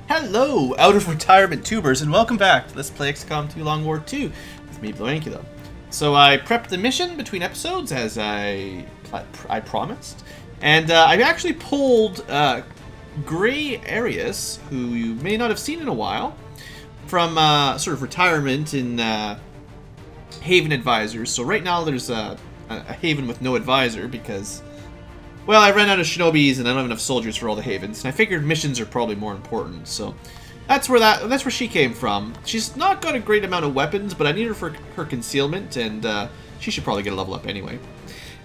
Hello, out of retirement tubers, and welcome back to Let's Play XCOM 2 Long War 2 with me, BlueAnkylo. So I prepped the mission between episodes as I promised, and I actually pulled Gray Arias, who you may not have seen in a while, from sort of retirement in Haven Advisors. So right now there's a Haven with no advisor because, well, I ran out of Shinobis and I don't have enough soldiers for all the Havens, and I figured missions are probably more important, so that's where she came from. She's not got a great amount of weapons, but I need her for her concealment, and she should probably get a level up anyway.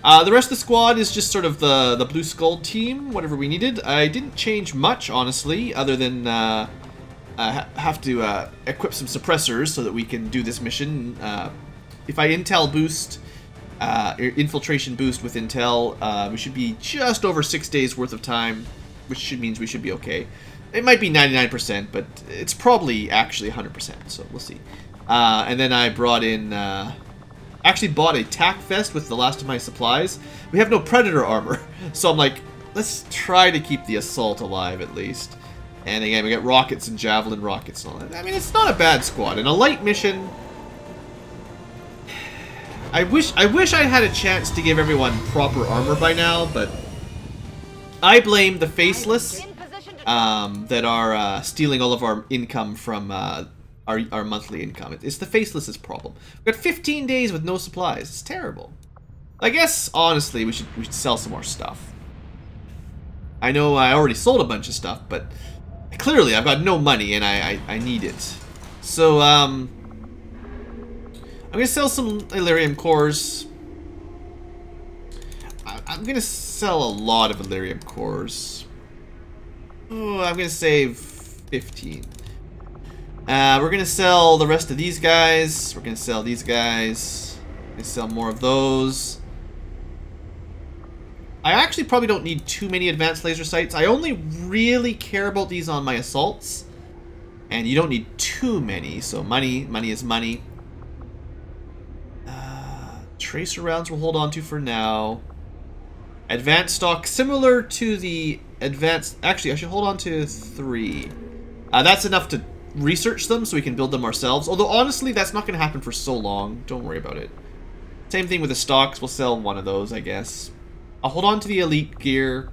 The rest of the squad is just sort of the Blue Skull team, whatever we needed. I didn't change much, honestly, other than have to equip some suppressors so that we can do this mission. If I intel boost, infiltration boost with intel, we should be just over 6 days worth of time, which means we should be okay. It might be 99%, but it's probably actually 100%, so we'll see. And then I brought in, actually bought a tack vest with the last of my supplies. We have no predator armor, so I'm like, let's try to keep the assault alive at least. And again, we got rockets and javelin rockets and all that. I mean, it's not a bad squad. In a light mission, I wish I had a chance to give everyone proper armor by now, but I blame the faceless that are stealing all of our income from our monthly income. It's the faceless's problem. We've got 15 days with no supplies. It's terrible. I guess honestly we should sell some more stuff. I know I already sold a bunch of stuff, but clearly I've got no money and I need it. So I'm gonna sell some Illyrium cores. I'm gonna sell a lot of Illyrium cores. Oh, I'm gonna save 15. We're gonna sell the rest of these guys. We're gonna sell these guys. We're gonna sell more of those. I actually probably don't need too many advanced laser sights. I only really care about these on my assaults, and you don't need too many. So money is money. Tracer rounds we'll hold on to for now. Advanced stock, similar to the advanced... Actually, I should hold on to 3. That's enough to research them so we can build them ourselves. Although, honestly, that's not going to happen for so long. Don't worry about it. Same thing with the stocks. We'll sell one of those, I guess. I'll hold on to the elite gear.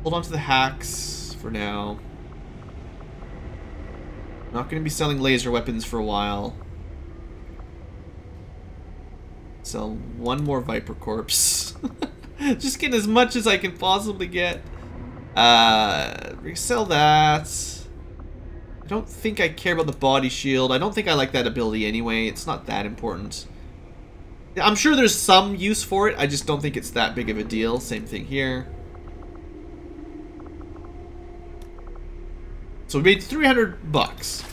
Hold on to the hacks for now. Not going to be selling laser weapons for a while. Sell one more Viper Corpse. Just get as much as I can possibly get. Resell that. I don't think I care about the body shield. I don't think I like that ability anyway. It's not that important. I'm sure there's some use for it. I just don't think it's that big of a deal. Same thing here. So we made 300 bucks.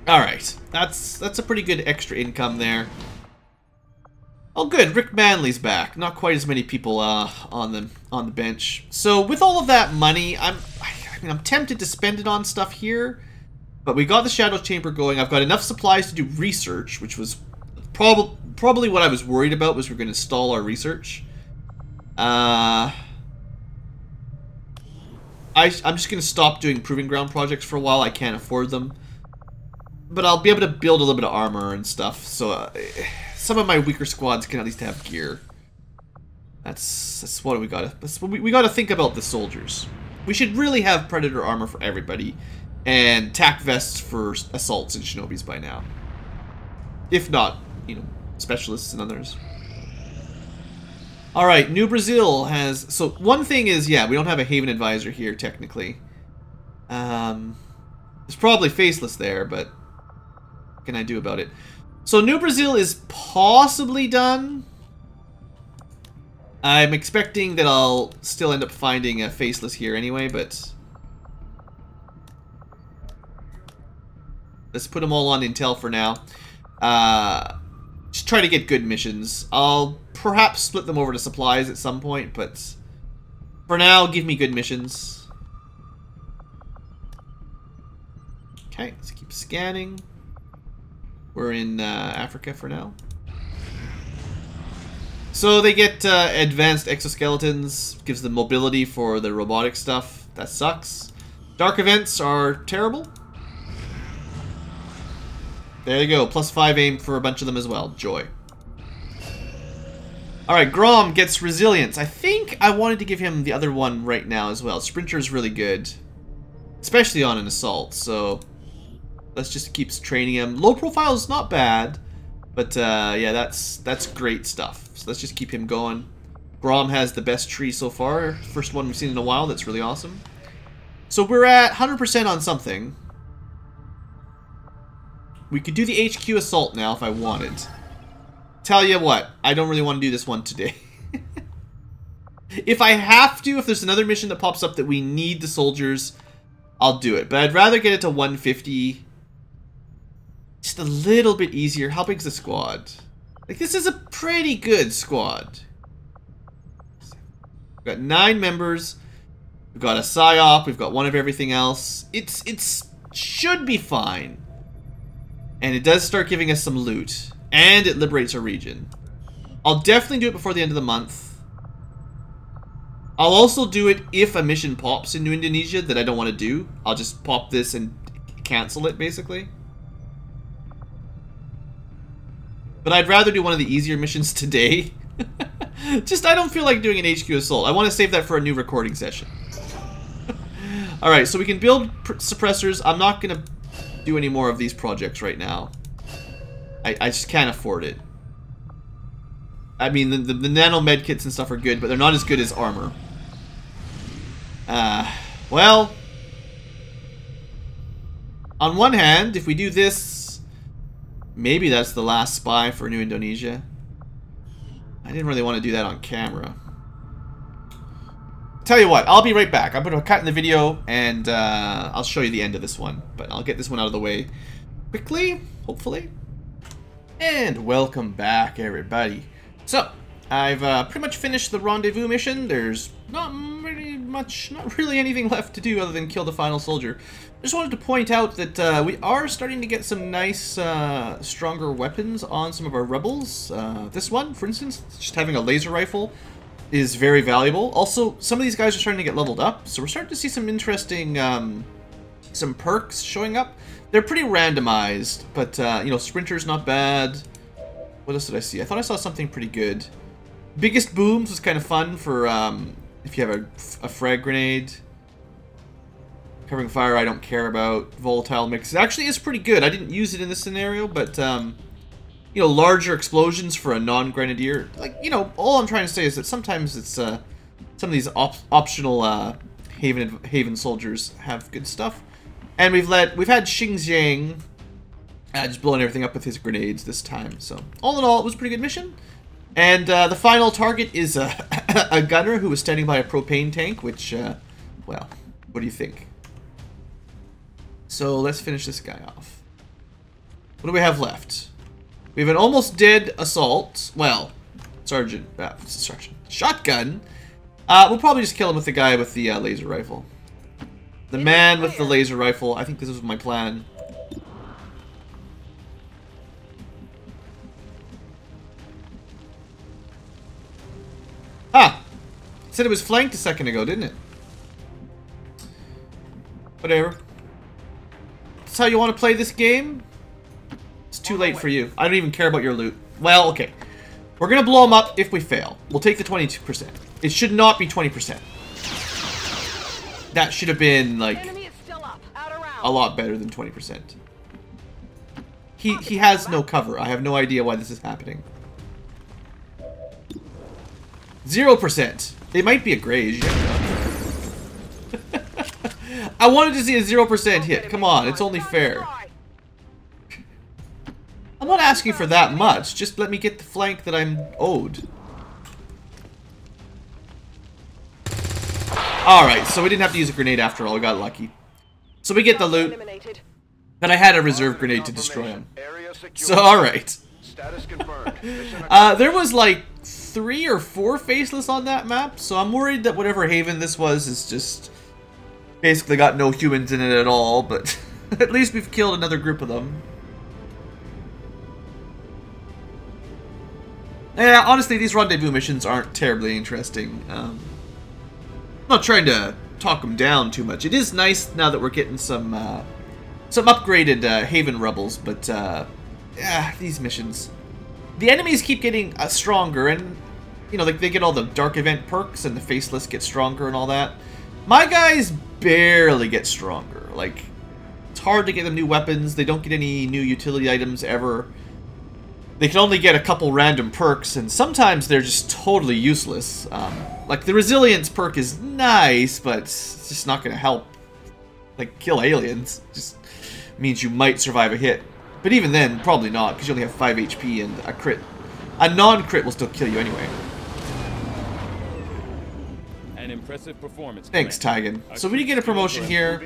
All right, that's a pretty good extra income there. Oh, good. Rick Manley's back. Not quite as many people on the bench. So with all of that money, I'm tempted to spend it on stuff here, but we got the Shadow Chamber going. I've got enough supplies to do research, which was probably what I was worried about, was we're going to stall our research. I'm just going to stop doing Proving Ground projects for a while. I can't afford them, but I'll be able to build a little bit of armor and stuff. So. Some of my weaker squads can at least have gear. That's what we gotta. We gotta think about the soldiers. We should really have predator armor for everybody, and tack vests for assaults and shinobis by now. If not, you know, specialists and others. All right, New Brazil has. So one thing is, yeah, we don't have a Haven advisor here technically. There's probably faceless there, but what can I do about it? So New Brazil is possibly done. I'm expecting that I'll still end up finding a faceless here anyway, but let's put them all on intel for now. Just try to get good missions. I'll perhaps split them over to supplies at some point, but for now, give me good missions. Okay, let's keep scanning. We're in Africa for now. So they get advanced exoskeletons, gives them mobility for the robotic stuff. That sucks. Dark events are terrible. There you go. +5 aim for a bunch of them as well. Joy. Alright, Grom gets resilience. I think I wanted to give him the other one right now as well. Sprinter is really good. Especially on an assault, so let's just keep training him. Low profile is not bad, but yeah, that's great stuff. So let's just keep him going. Grom has the best tree so far. First one we've seen in a while. That's really awesome. So we're at 100% on something. We could do the HQ assault now if I wanted. Tell you what, I don't really want to do this one today. If I have to, if there's another mission that pops up that we need the soldiers, I'll do it. But I'd rather get it to 150. Just a little bit easier. How big's the squad? Like, this is a pretty good squad. We've got 9 members. We've got a PSYOP. We've got one of everything else. It's should be fine. And it does start giving us some loot. And it liberates our region. I'll definitely do it before the end of the month. I'll also do it if a mission pops into Indonesia that I don't want to do. I'll just pop this and cancel it, basically. But I'd rather do one of the easier missions today. Just, I don't feel like doing an HQ assault. I want to save that for a new recording session. Alright, so we can build suppressors. I'm not going to do any more of these projects right now. I just can't afford it. I mean, the nano medkits and stuff are good, but they're not as good as armor. Well, on one hand, if we do this, maybe that's the last spy for New Indonesia. I didn't really want to do that on camera. Tell you what, I'll be right back. I'm going to cut in the video, and I'll show you the end of this one. But I'll get this one out of the way quickly, hopefully. And welcome back, everybody. So, I've pretty much finished the rendezvous mission. There's not really anything left to do other than kill the final soldier. I just wanted to point out that we are starting to get some nice, stronger weapons on some of our rebels. This one, for instance, just having a laser rifle is very valuable. Also, some of these guys are starting to get leveled up, so we're starting to see some interesting, some perks showing up. They're pretty randomized, but, you know, Sprinter's not bad. What else did I see? I thought I saw something pretty good. Biggest booms was kind of fun for, if you have a frag grenade. Covering fire, I don't care about. Volatile mix. It actually is pretty good. I didn't use it in this scenario, but, you know, larger explosions for a non-grenadier. Like, you know, all I'm trying to say is that sometimes it's, some of these optional, Haven soldiers have good stuff. And we've had Xingjiang just blowing everything up with his grenades this time. So, all in all, it was a pretty good mission. And the final target is a gunner who was standing by a propane tank, which, well, what do you think? So, let's finish this guy off. What do we have left? We have an almost dead assault. Well, sergeant. Shotgun. We'll probably just kill him with the guy with the laser rifle. The man with the laser rifle. I think this was my plan. Ah! It said it was flanked a second ago, didn't it? Whatever. That's how you want to play this game? It's too late for you. I don't even care about your loot. Well, okay. We're going to blow them up if we fail. We'll take the 22%. It should not be 20%. That should have been, like, a lot better than 20%. He has no cover. I have no idea why this is happening. 0%. It might be a graze. I wanted to see a 0% hit. Come on, it's only fair. I'm not asking for that much. Just let me get the flank that I'm owed. Alright, so we didn't have to use a grenade after all. We got lucky. So we get the loot. But I had a reserve grenade to destroy him. So, alright. There was like 3 or 4 faceless on that map, so I'm worried that whatever haven this was is just basically got no humans in it at all, but at least we've killed another group of them. Yeah, honestly, these rendezvous missions aren't terribly interesting. I'm not trying to talk them down too much. It is nice now that we're getting some upgraded Haven Rebels, but yeah, these missions. The enemies keep getting stronger, and you know, they get all the dark event perks, and the faceless get stronger and all that. My guys barely get stronger. Like, it's hard to get them new weapons. They don't get any new utility items ever. They can only get a couple random perks, and sometimes they're just totally useless. Like, the resilience perk is nice, but it's just not going to help. Like, kill aliens. Just means you might survive a hit. But even then, probably not, because you only have 5 HP, and a crit. A non-crit will still kill you anyway. An impressive performance. Thanks, Tygan. So we did get a promotion here,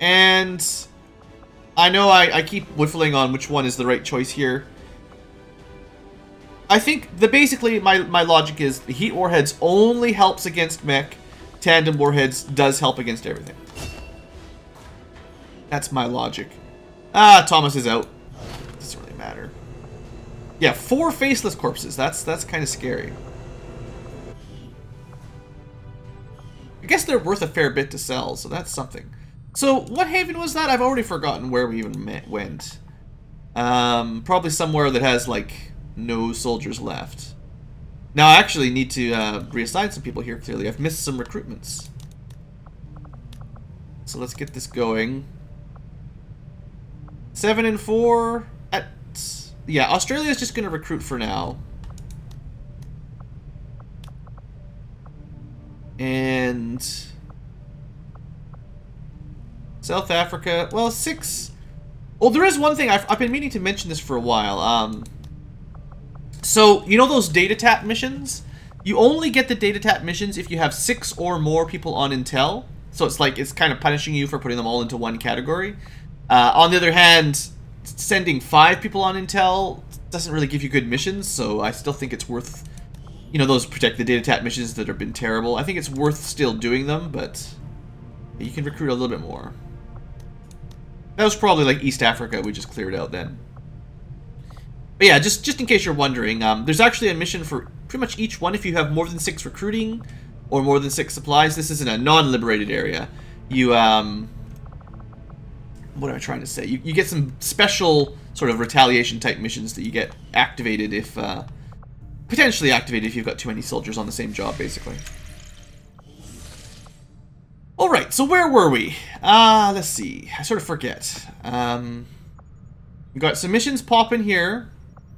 and I know I keep whiffling on which one is the right choice here. I think basically my logic is the Heat Warheads only helps against mech. Tandem Warheads does help against everything. That's my logic. Ah, Thomas is out. Doesn't really matter. Yeah, 4 faceless corpses. That's kind of scary. I guess they're worth a fair bit to sell, so that's something. So what haven was that? I've already forgotten where we even went. Probably somewhere that has like no soldiers left. Now I actually need to reassign some people here. Clearly, I've missed some recruitments. So let's get this going. 7 and 4 at... Yeah, Australia's just going to recruit for now. And... South Africa... Well, 6... Oh, there is one thing. I've been meaning to mention this for a while. So, you know those data tap missions? You only get the data tap missions if you have 6 or more people on Intel. So it's like, it's kind of punishing you for putting them all into one category. On the other hand, sending 5 people on Intel doesn't really give you good missions, so I still think it's worth, you know, those protect the data tap missions that have been terrible. I think it's worth still doing them, but you can recruit a little bit more. That was probably like East Africa we just cleared out then. But yeah, just in case you're wondering, there's actually a mission for pretty much each one if you have more than 6 recruiting or more than 6 supplies. This is in a non-liberated area. You, what am I trying to say? You get some special sort of retaliation type missions that you get activated if, potentially activated if you've got too many soldiers on the same job, basically. Alright, so where were we? Let's see. I sort of forget. We got some missions popping here.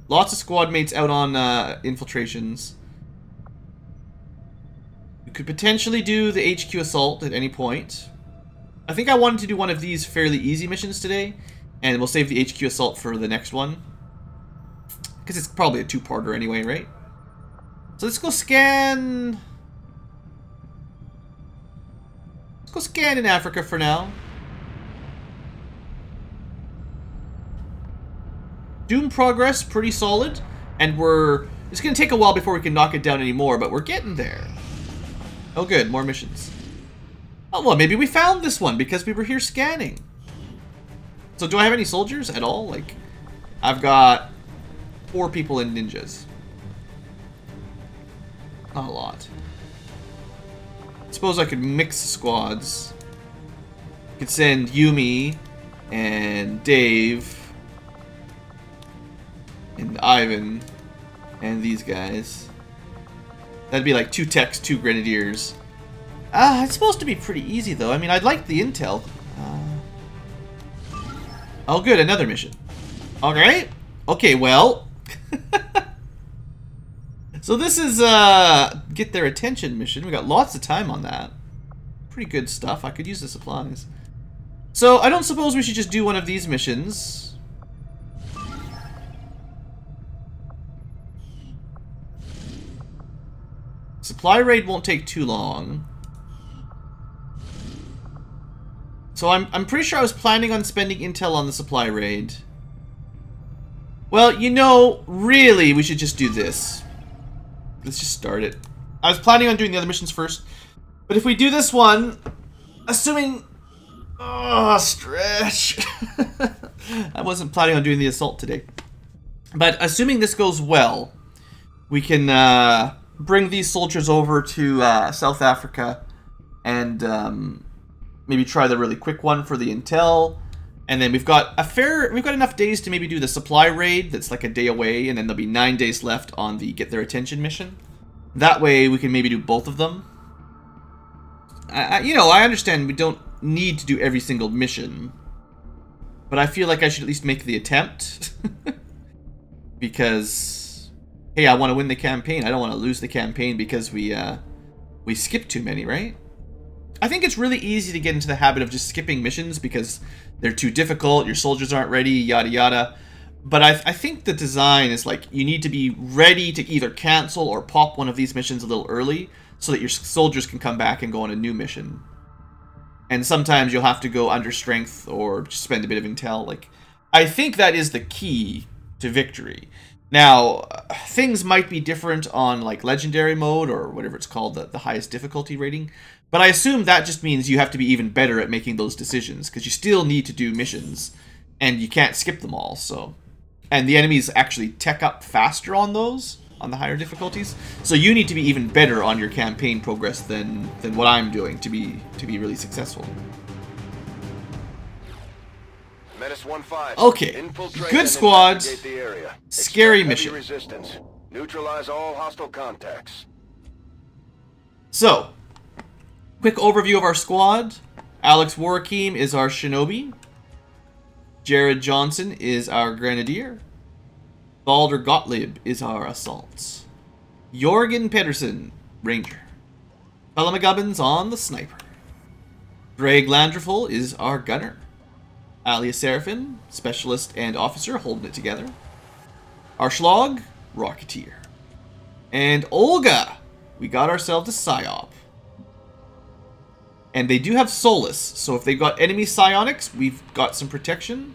Lots of squad mates out on infiltrations. We could potentially do the HQ assault at any point. I think I wanted to do one of these fairly easy missions today, and we'll save the HQ assault for the next one. Because it's probably a 2-parter anyway, right? So let's go scan... Let's go scan in Africa for now. Doom progress, pretty solid. And it's going to take a while before we can knock it down anymore, but we're getting there. Oh good, more missions. Oh well, maybe we found this one because we were here scanning. So do I have any soldiers at all? Like, I've got 4 people in ninjas. Not a lot. Suppose I could mix squads. Could send Yumi and Dave and Ivan and these guys. That'd be like 2 techs, 2 grenadiers. It's supposed to be pretty easy though. I mean, I'd like the intel. Oh good, another mission. Alright. Okay, well. So this is get their attention mission. We got lots of time on that. Pretty good stuff. I could use the supplies. So I don't suppose we should just do one of these missions. Supply raid won't take too long. So I'm pretty sure I was planning on spending intel on the supply raid. Well, you know, really we should just do this. Let's just start it. I was planning on doing the other missions first, but if we do this one, assuming... Oh, stretch. I wasn't planning on doing the assault today. But assuming this goes well, we can bring these soldiers over to South Africa and maybe try the really quick one for the intel. And then we've got enough days to maybe do the supply raid that's like a day away, and then there'll be 9 days left on the get their attention mission. That way we can maybe do both of them. You know, I understand we don't need to do every single mission, but I feel like I should at least make the attempt. Because, hey, I want to win the campaign. I don't want to lose the campaign because we skipped too many, right? I think it's really easy to get into the habit of just skipping missions because they're too difficult, your soldiers aren't ready, yada yada. But I think the design is like, you need to be ready to either cancel or pop one of these missions a little early so that your soldiers can come back and go on a new mission. And sometimes you'll have to go under strength or just spend a bit of intel. Like, I think that is the key to victory. Now, things might be different on like legendary mode or whatever it's called, the highest difficulty rating. But I assume that just means you have to be even better at making those decisions, because you still need to do missions and you can't skip them all. So, and the enemies actually tech up faster on those, on the higher difficulties. So you need to be even better on your campaign progress than what I'm doing to be really successful. Menace 1-5. Okay, good squad. Scary mission. Resistance. Neutralize all hostile contacts. So, quick overview of our squad. Alex Warakeem is our shinobi. Jared Johnson is our grenadier. Balder Gottlieb is our assault. Jorgen Pedersen, ranger. Pelham Gubbins on the sniper. Greg Landerful is our gunner. Alia Serafin, specialist and officer, holding it together. Arschlog, rocketeer. And Olga, we got ourselves a psyop. And they do have Solus, so if they've got enemy psionics, we've got some protection.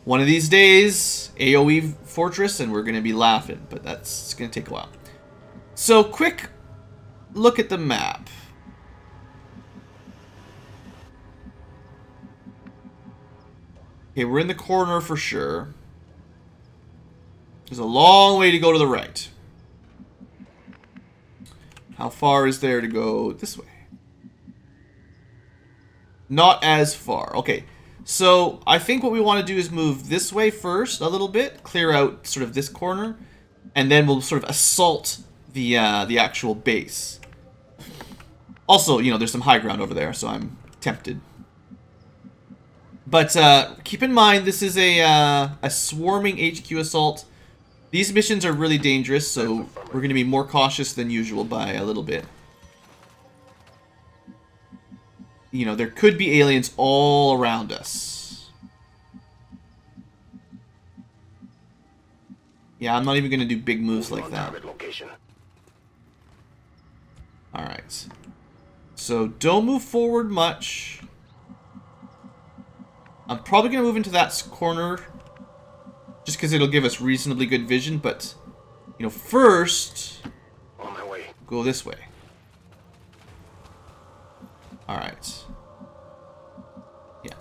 One of these days, AoE Fortress, and we're going to be laughing, but that's going to take a while. So, quick look at the map. Okay, we're in the corner for sure. There's a long way to go to the right. How far is there to go this way? Not as far. Okay, so I think what we want to do is move this way first a little bit, clear out sort of this corner, and then we'll sort of assault the actual base. Also, you know, there's some high ground over there, so I'm tempted. But keep in mind, this is a swarming HQ assault. These missions are really dangerous, so we're going to be more cautious than usual by a little bit. You know, there could be aliens all around us. Yeah, I'm not even going to do big moves like that. Alright. So, don't move forward much. I'm probably going to move into that corner just because it'll give us reasonably good vision, but, you know, first, on my way. Go this way. Alright. Yeah.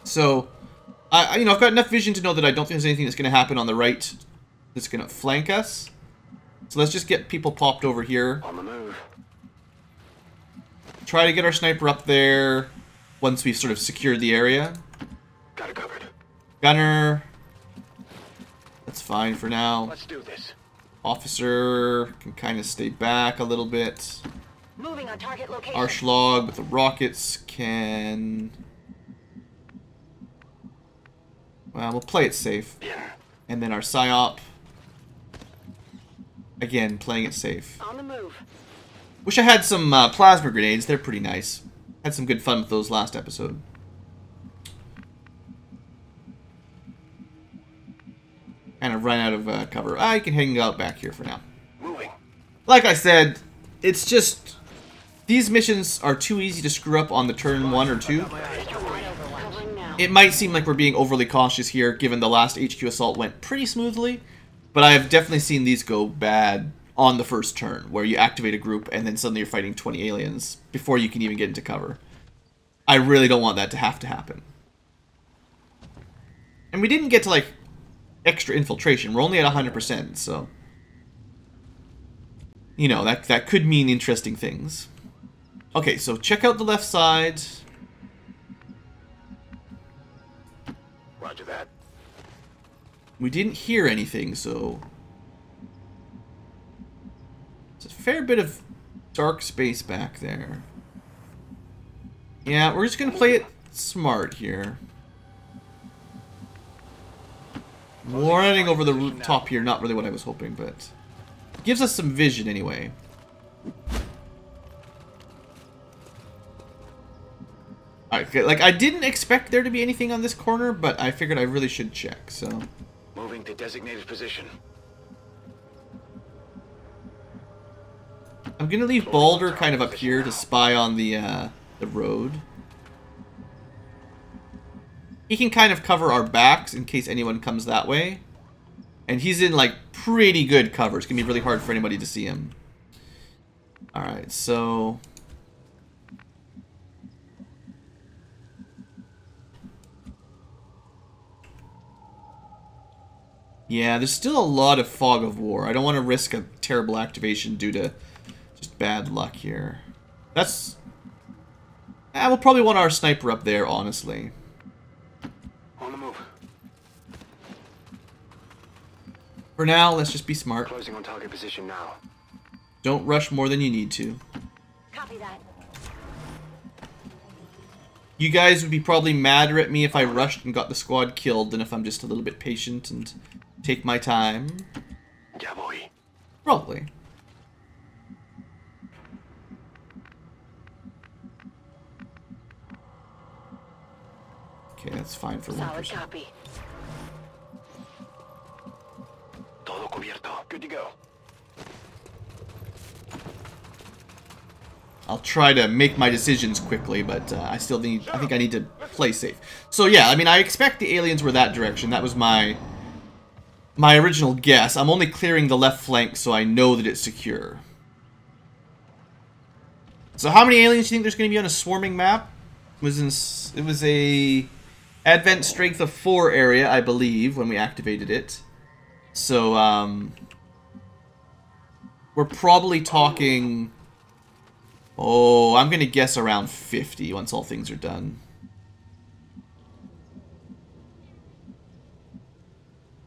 So, you know, I've got enough vision to know that I don't think there's anything that's going to happen on the right that's going to flank us. So let's just get people popped over here. On the move. Try to get our sniper up there once we've sort of secured the area. Got it covered. Gunner. That's fine for now. Let's do this. Officer can kind of stay back a little bit. Moving on target location. Arschlog with the rockets can... Well, we'll play it safe. And then our psyop. Again, playing it safe. On the move. Wish I had some plasma grenades. They're pretty nice. Had some good fun with those last episode. Kind of run out of cover. I can hang out back here for now. Moving. Like I said, it's just... These missions are too easy to screw up on the turn 1 or 2. It might seem like we're being overly cautious here, given the last HQ assault went pretty smoothly. But I have definitely seen these go bad on the first turn, where you activate a group and then suddenly you're fighting 20 aliens before you can even get into cover. I really don't want that to happen. And we didn't get to, like, extra infiltration. We're only at 100%, so... you know, that could mean interesting things. Okay, so check out the left side. Roger that. We didn't hear anything, so... There's a fair bit of dark space back there. Yeah, we're just gonna play it smart here. Running over the rooftop here, not really what I was hoping, but... Gives us some vision anyway. Alright, like, I didn't expect there to be anything on this corner, but I figured I really should check, so... Moving to designated position. I'm gonna leave Balder kind of up here to spy on the road. He can kind of cover our backs in case anyone comes that way. And he's in, like, pretty good cover. It's gonna be really hard for anybody to see him. Alright, so... Yeah, there's still a lot of fog of war. I don't want to risk a terrible activation due to just bad luck here. That's... we'll probably want our sniper up there, honestly. On the move. For now, let's just be smart. Closing on target position now. Don't rush more than you need to. Copy that. You guys would be probably madder at me if I rushed and got the squad killed than if I'm just a little bit patient and take my time. Ya voy. Probably. Okay, that's fine for one Solid person. copy. Todo cubierto. Good to go. I'll try to make my decisions quickly, but I think I need to play safe. So yeah, I mean, I expect the aliens were that direction. That was my original guess. I'm only clearing the left flank so I know that it's secure. So how many aliens do you think there's going to be on a swarming map? It was a advent strength of 4 area, I believe, when we activated it. So we're probably talking... Oh, I'm going to guess around 50 once all things are done.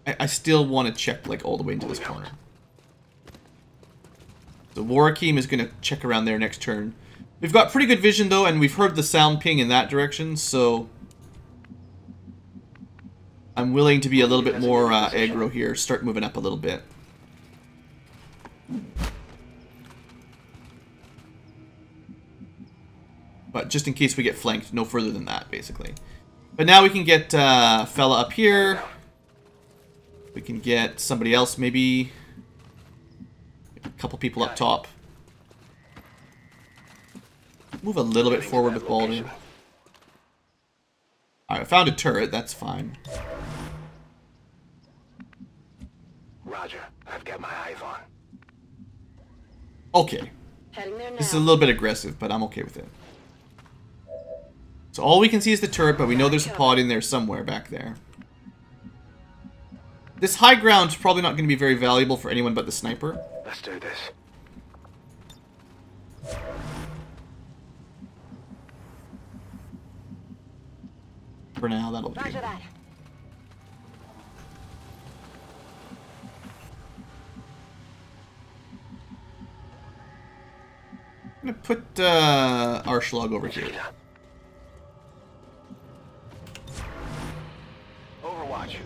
I still want to check, like, all the way into this corner. So Warakeem is going to check around there next turn. We've got pretty good vision, though, and we've heard the sound ping in that direction, so... I'm willing to be a little bit more aggro here, start moving up a little bit. But just in case we get flanked, no further than that, basically. But now we can get fella up here. We can get somebody else, maybe. A couple people up top. Move a little bit forward with Balder. Alright, I found a turret, that's fine. Roger. I've got my eyes on. Okay. Heading there now. This is a little bit aggressive, but I'm okay with it. So all we can see is the turret, but we know there's a pod in there somewhere back there. This high ground is probably not going to be very valuable for anyone but the sniper. Let's do this. For now, that'll do. Roger that. I'm going to put our slug over here. Overwatch.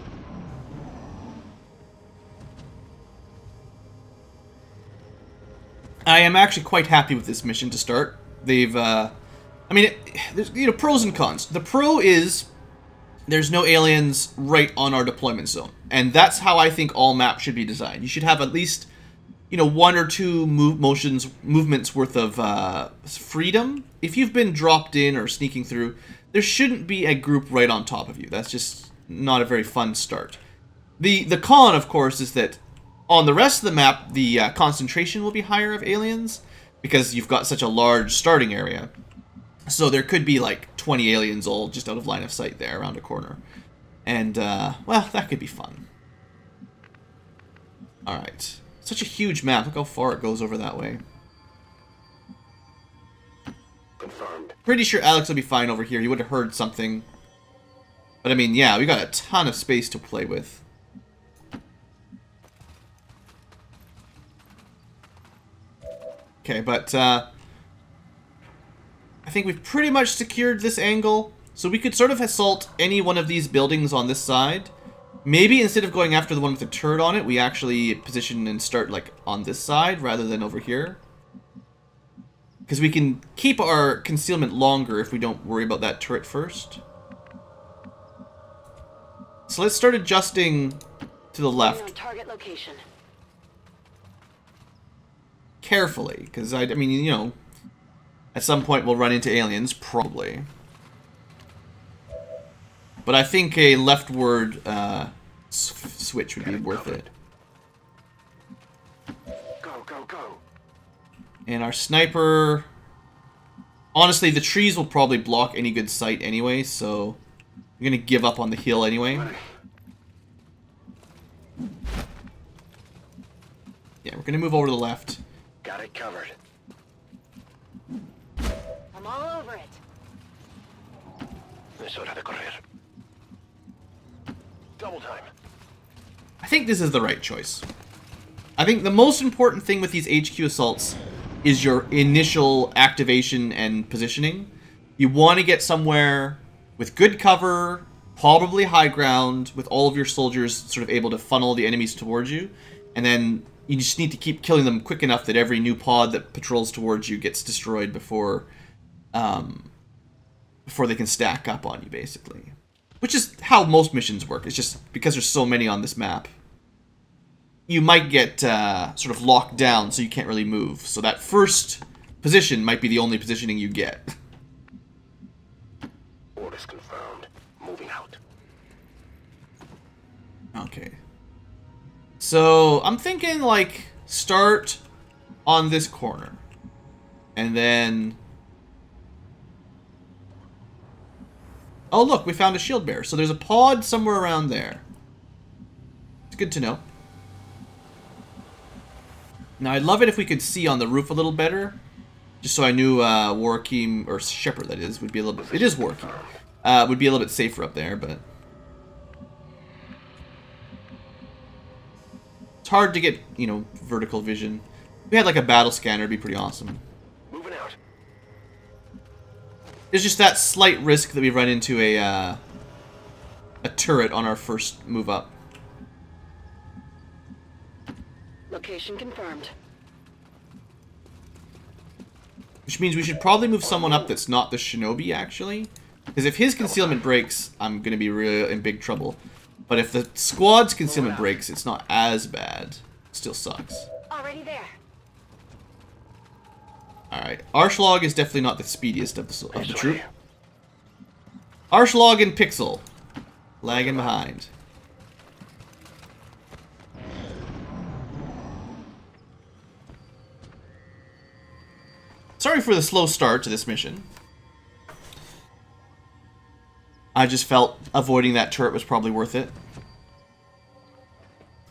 I am actually quite happy with this mission to start. They've, I mean, there's, you know, pros and cons. The pro is there's no aliens right on our deployment zone. And that's how I think all maps should be designed. You should have at least, you know, 1 or 2 movements worth of freedom. If you've been dropped in or sneaking through, there shouldn't be a group right on top of you. That's just not a very fun start. The con, of course, is that on the rest of the map, the concentration will be higher of aliens because you've got such a large starting area. So there could be like 20 aliens all just out of line of sight there around a corner. And, well, that could be fun. Alright. Such a huge map. Look how far it goes over that way. Confirmed. Pretty sure Alex will be fine over here. He would have heard something. But I mean, yeah, we got a ton of space to play with. Okay, but I think we've pretty much secured this angle. So we could sort of assault any one of these buildings on this side. Maybe instead of going after the one with the turret on it, we actually position and start like on this side rather than over here. Because we can keep our concealment longer if we don't worry about that turret first. So let's start adjusting to the left. On target location. Carefully, because I mean, you know, at some point we'll run into aliens, probably. But I think a leftward switch would be worth it. Go, go, go. And our sniper... Honestly, the trees will probably block any good sight anyway, so... I'm gonna give up on the hill anyway. Yeah, we're gonna move over to the left. Got it covered. I'm all over it. Es hora de correr. Double time. I think this is the right choice. I think the most important thing with these HQ assaults is your initial activation and positioning. You want to get somewhere with good cover, probably high ground, with all of your soldiers sort of able to funnel the enemies towards you. And then you just need to keep killing them quick enough that every new pod that patrols towards you gets destroyed before they can stack up on you, basically. Which is how most missions work. It's just because there's so many on this map. You might get sort of locked down so you can't really move. So that first position might be the only positioning you get. Orders confirmed. Moving out. Okay. So I'm thinking like start on this corner. And then... Oh look, we found a shield bearer. So there's a pod somewhere around there. It's good to know. Now I'd love it if we could see on the roof a little better. Just so I knew Warkeem, or Shepard that is, would be a little bit... It is Warkeem. Would be a little bit safer up there, but... It's hard to get, you know, vertical vision. If we had like a battle scanner, it'd be pretty awesome. Moving out. There's just that slight risk that we run into a turret on our first move up. Location confirmed. Which means we should probably move someone up that's not the shinobi, actually. Because if his concealment breaks, I'm going to be really in big trouble. But if the squad's concealment breaks, it's not as bad. Still sucks. Already there. Alright, Arschlog is definitely not the speediest of the troop. Arschlog and Pixel. Lagging behind. Sorry for the slow start to this mission. I just felt avoiding that turret was probably worth it.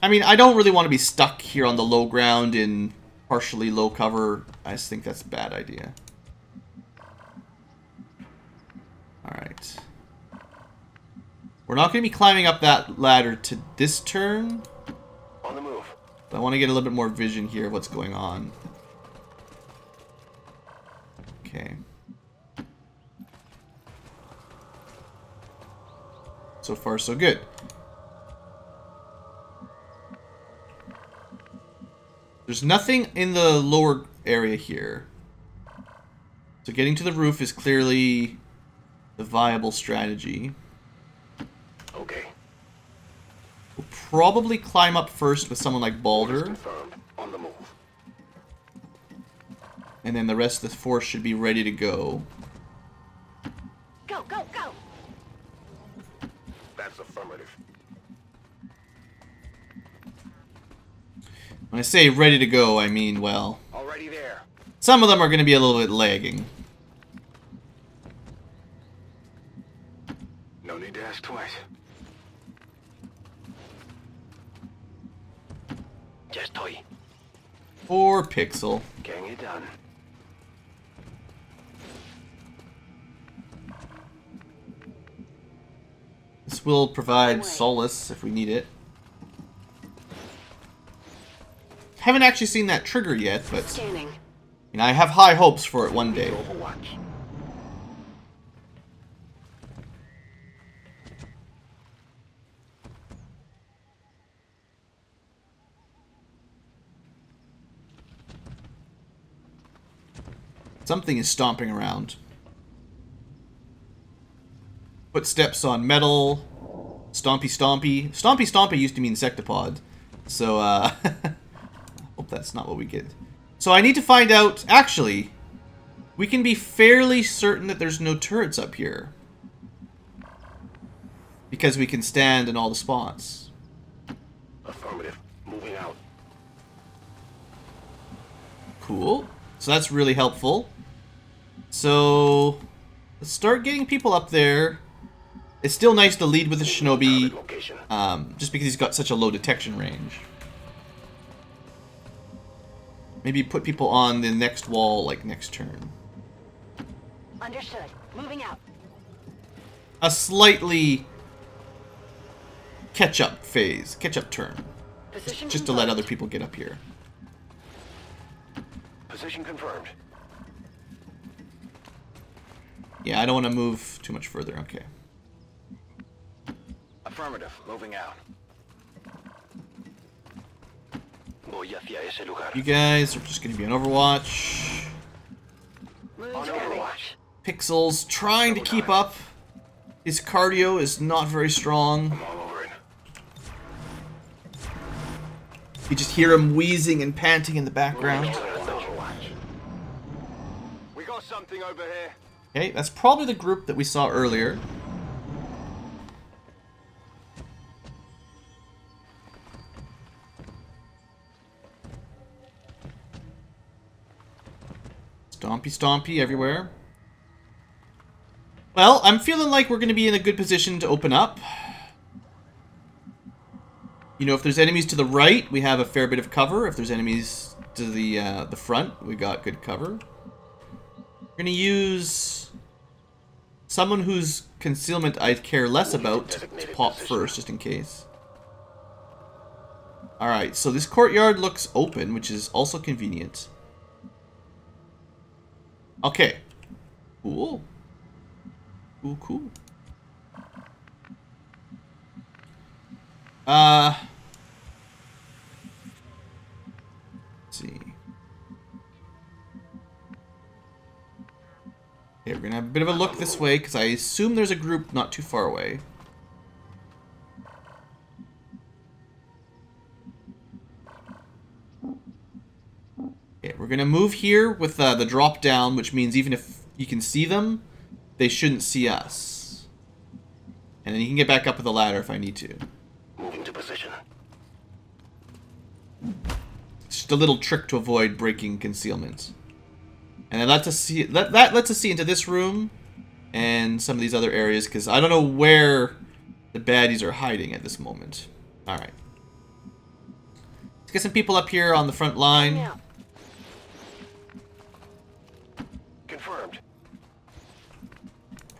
I mean, I don't really want to be stuck here on the low ground in partially low cover. I just think that's a bad idea. Alright. We're not going to be climbing up that ladder to this turn. On the move. But I want to get a little bit more vision here of what's going on. Okay. So far, so good. There's nothing in the lower area here. So getting to the roof is clearly the viable strategy. Okay. We'll probably climb up first with someone like Balder. Confirmed. On the move. And then the rest of the force should be ready to go. Go, go, go! That's affirmative. When I say ready to go, I mean, well, Already there. some of them are going to be a little bit lagging. No need to ask twice. Ya estoy. Or Pixel. Getting it done. This will provide solace if we need it. Haven't actually seen that trigger yet, but Scanning. I have high hopes for it one day. Overwatch. Something is stomping around. Footsteps on metal. Stompy stompy. Stompy stompy used to mean insectopod. So, hope that's not what we get. So I need to find out... Actually, we can be fairly certain that there's no turrets up here. Because we can stand in all the spots. Affirmative. Moving out. Cool. So that's really helpful. So, let's start getting people up there. It's still nice to lead with the Shinobi, Location. just because he's got such a low detection range. Maybe put people on the next wall, like, next turn. Understood. Moving out. A slightly catch-up phase, catch-up turn. Position Just to let confirmed. other people get up here. Position confirmed. Yeah, I don't want to move too much further, okay. Affirmative. Moving out. Voy hacia ese lugar. You guys are just going to be on Overwatch. Moon On scanning. Overwatch. Pixel's trying to keep up. His cardio is not very strong. All over it. You just hear him wheezing and panting in the background. Overwatch. We got something over here. Okay, that's probably the group that we saw earlier. Stompy stompy everywhere. Well, I'm feeling like we're going to be in a good position to open up. You know, if there's enemies to the right, we have a fair bit of cover. If there's enemies to the front, we got good cover. We're going to use someone whose concealment I'd care less about to pop first, just in case. Alright, so this courtyard looks open, which is also convenient. Okay. Cool. Cool, cool. Let's see. Okay, we're gonna have a bit of a look this way, because I assume there's a group not too far away. Okay, we're gonna move here with the drop down, which means even if you can see them, they shouldn't see us. And then you can get back up with the ladder if I need to. Moving to position. It's just a little trick to avoid breaking concealment. And then that lets us see into this room and some of these other areas, because I don't know where the baddies are hiding at this moment. Alright. Let's get some people up here on the front line. Now. Confirmed.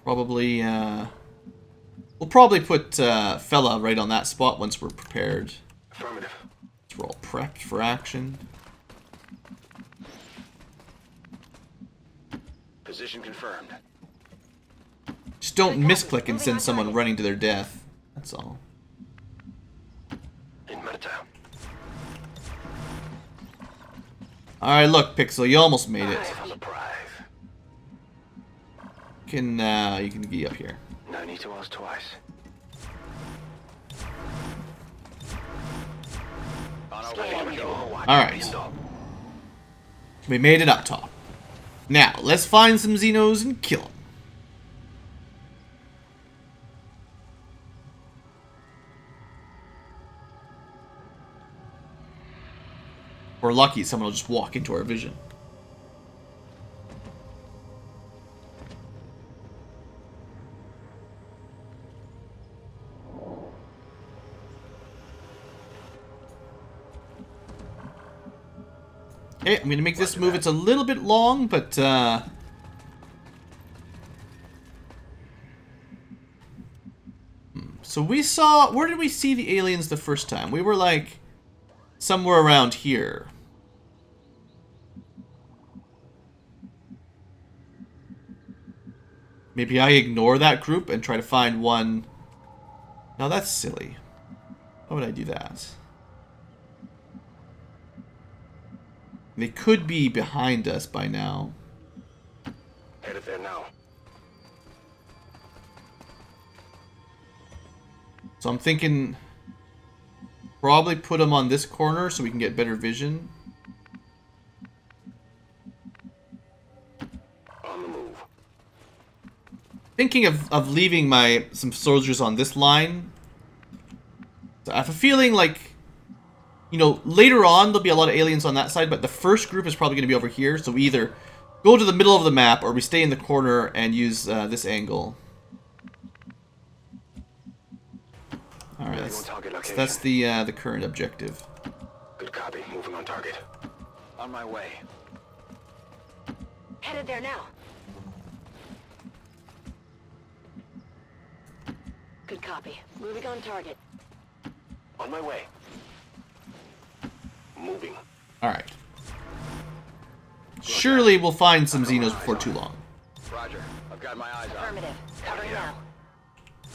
Probably, we'll probably put Fella right on that spot once we're prepared. Affirmative. So we're all prepped for action. Position confirmed. Just don't misclick and send someone running to their death. That's all. In Merta. Alright, look, Pixel, you almost made it. Eye on the prize. You can be up here. No need to ask twice. On our way to Overwatch. Alright. We made it up top. Now, let's find some Xenos and kill them. If we're lucky, someone will just walk into our vision. Okay, I'm gonna make this move. It's a little bit long, but so we saw, where did we see the aliens the first time? We were like somewhere around here. Maybe I ignore that group and try to find one. No, that's silly. Why would I do that? They could be behind us by now. Headed there now. So I'm thinking probably put them on this corner so we can get better vision. On the move. Thinking of leaving some soldiers on this line. So I have a feeling like, you know, later on there'll be a lot of aliens on that side, but the first group is probably going to be over here. So we either go to the middle of the map or we stay in the corner and use this angle. Alright, that's the current objective. Good copy. Moving on target. On my way. Headed there now. Good copy. Moving on target. On my way. Moving. Alright. Surely we'll find some Xenos before too long. Roger. I've got my eyes on. Affirmative. Covering now.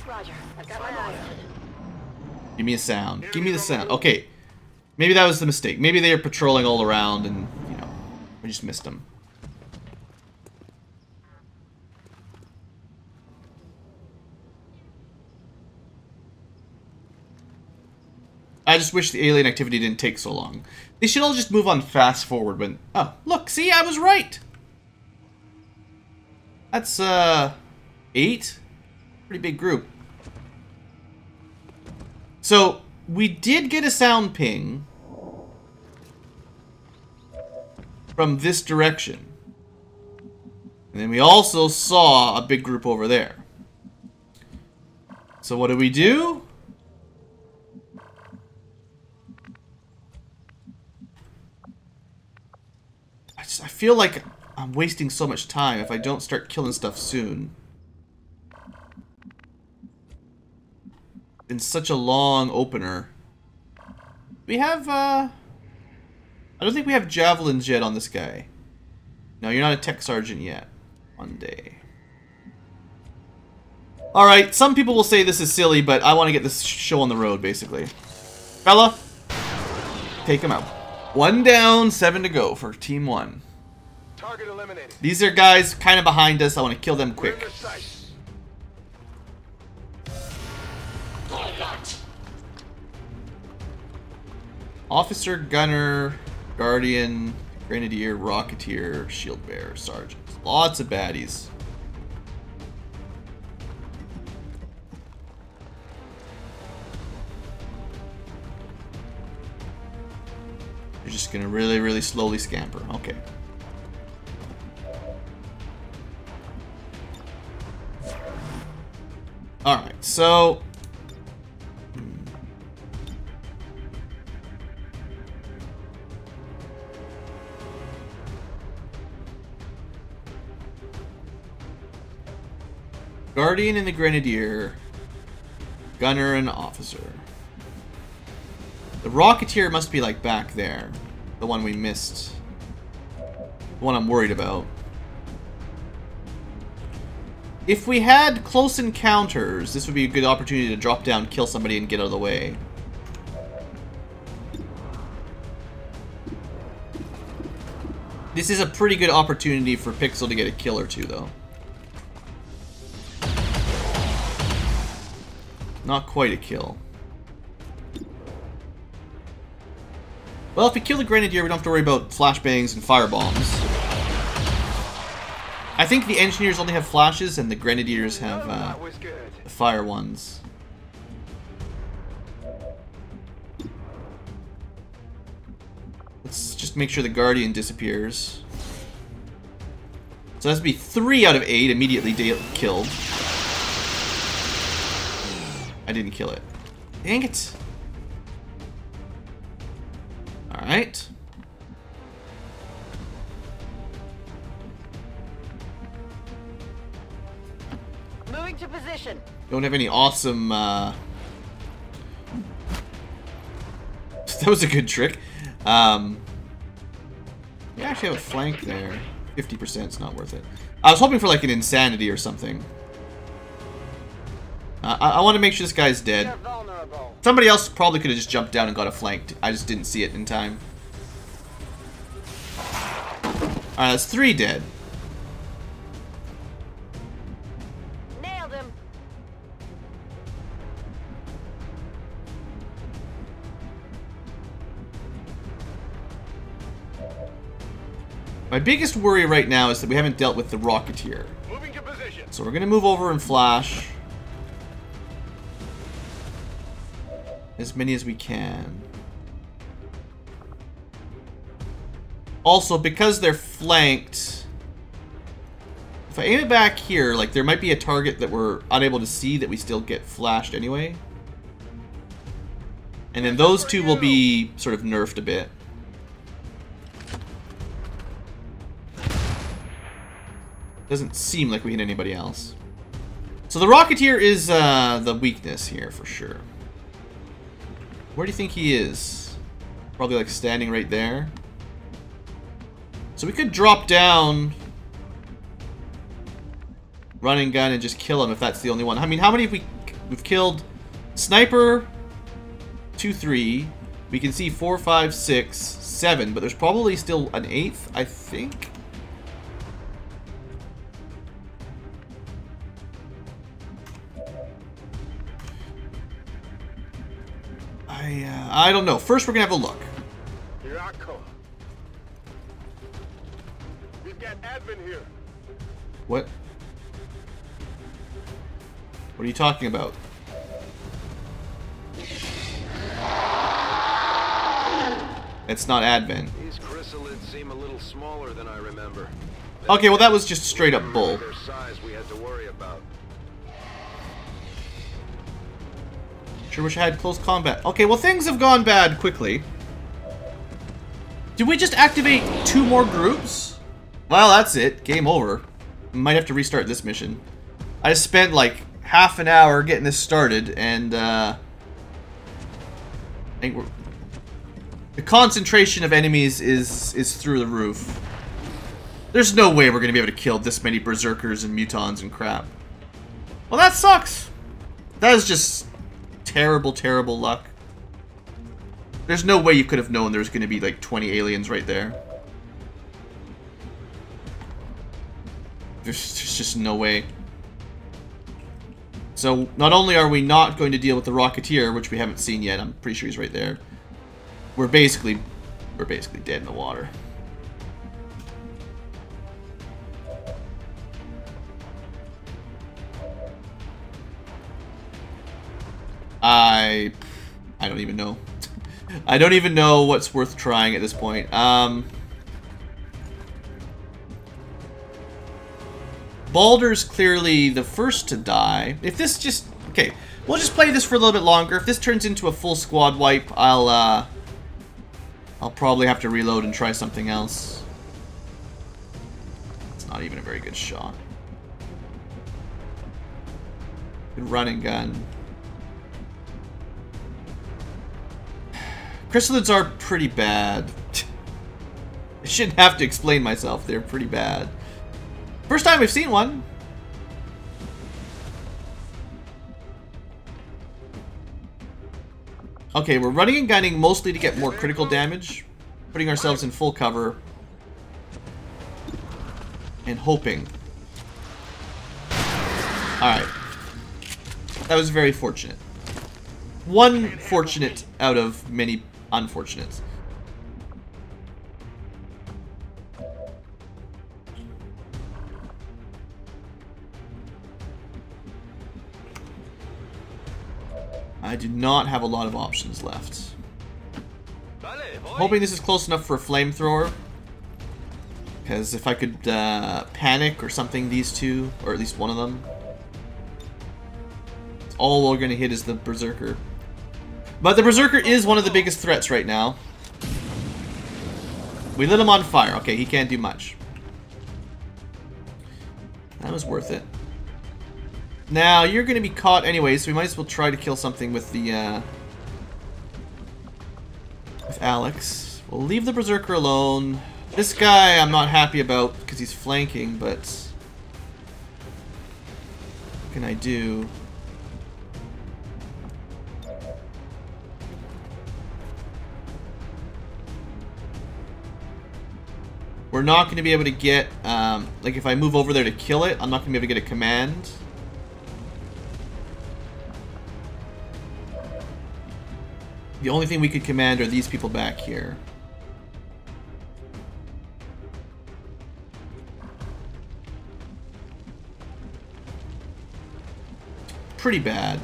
Roger. I've got my eyes on. Give me a sound. Give me the sound. Okay. Maybe that was the mistake. Maybe they are patrolling all around and, you know, we just missed them. I just wish the alien activity didn't take so long. They should all just move on fast forward when... Oh, look, see, I was right! That's, 8? Pretty big group. So, we did get a sound ping from this direction. And then we also saw a big group over there. So what do we do? I feel like I'm wasting so much time if I don't start killing stuff soon. In such a long opener. We have, I don't think we have javelins yet on this guy. No, you're not a tech sergeant yet. One day. Alright, some people will say this is silly, but I want to get this show on the road, basically. Fella, take him out. 1 down, 7 to go for Team 1. Target eliminated. These are guys kind of behind us. I want to kill them quick. Officer, Gunner, Guardian, Grenadier, Rocketeer, Shield Bearer, Sergeant. Lots of baddies. You're just gonna really, really slowly scamper. Okay. Alright, so... Guardian and the Grenadier, Gunner and Officer. The Rocketeer must be like back there. The one we missed. The one I'm worried about. If we had close encounters, this would be a good opportunity to drop down, kill somebody, and get out of the way. This is a pretty good opportunity for Pixel to get a kill or two, though. Not quite a kill. Well, if we kill the Grenadier, we don't have to worry about flashbangs and firebombs. I think the Engineers only have flashes, and the Grenadiers have the fire ones. Let's just make sure the Guardian disappears. So that's be 3 out of 8 immediately killed. I didn't kill it. Dang it. Alright. Moving to position. Don't have any awesome, That was a good trick. We actually have a flank there. 50% is not worth it. I was hoping for like an insanity or something. I want to make sure this guy's dead. You're vulnerable. Somebody else probably could have just jumped down and got a flank. I just didn't see it in time. Alright, that's 3 dead. Nailed him. My biggest worry right now is that we haven't dealt with the Rocketeer. Moving to position. So we're going to move over and flash as many as we can. Also, because they're flanked, if I aim it back here, like there might be a target that we're unable to see that we still get flashed anyway. And then those two will be sort of nerfed a bit. Doesn't seem like we hit anybody else. So the Rocketeer is the weakness here for sure. Where do you think he is? Probably like standing right there. So we could drop down, run and gun, and just kill him if that's the only one. I mean, how many have we've killed? Sniper, 2, 3. We can see 4, 5, 6, 7, but there's probably still an 8th, I think. I don't know. First, we're gonna have a look. Here I come. We've got admin here. What? What are you talking about? It's not advent. These chrysalids seem a little smaller than I remember. Okay, well that was just straight up bull. Their size we had to worry about. Sure wish I had close combat. Okay, well things have gone bad quickly. Did we just activate 2 more groups? Well, that's it. Game over. Might have to restart this mission. I spent like half an hour getting this started, and I think the concentration of enemies is through the roof. There's no way we're gonna be able to kill this many berserkers and mutons and crap. Well, that sucks. That is just terrible, terrible luck. There's no way you could have known there was going to be like 20 aliens right there. There's just no way. So not only are we not going to deal with the Rocketeer, which we haven't seen yet, I'm pretty sure he's right there. We're basically dead in the water. I don't even know. I don't even know what's worth trying at this point. Balder's clearly the first to die. If this just... Okay, we'll just play this for a little bit longer. If this turns into a full squad wipe, I'll probably have to reload and try something else. It's not even a very good shot. Good run and gun. Chrysalids are pretty bad. I shouldn't have to explain myself. They're pretty bad. First time we've seen one. Okay, we're running and gunning mostly to get more critical damage. Putting ourselves in full cover. And hoping. Alright. That was very fortunate. One fortunate out of many unfortunates. I do not have a lot of options left. Hoping this is close enough for a flamethrower. Because if I could panic or something, these two, or at least one of them. All we're going to hit is the Berserker. But the Berserker is one of the biggest threats right now. We lit him on fire. Okay, he can't do much. That was worth it. Now, you're going to be caught anyway, so we might as well try to kill something with the, with Alex. We'll leave the Berserker alone. This guy I'm not happy about because he's flanking, but... what can I do? We're not going to be able to get, like if I move over there to kill it, I'm not going to be able to get a command. The only thing we could command are these people back here. Pretty bad.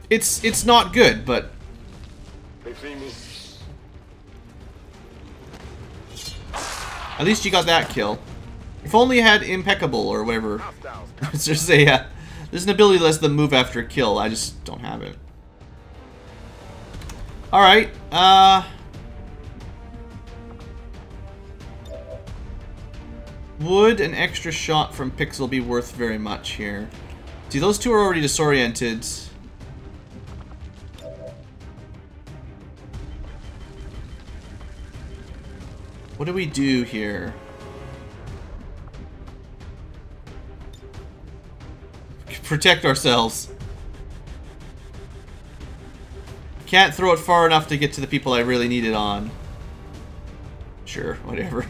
It's not good, but at least you got that kill. If only you had impeccable or whatever. There's a there's an ability that lets them move after a kill. I just don't have it. All right. Would an extra shot from Pixel be worth very much here? See, those two are already disoriented. What do we do here? Protect ourselves. Can't throw it far enough to get to the people I really need it on. Sure, whatever.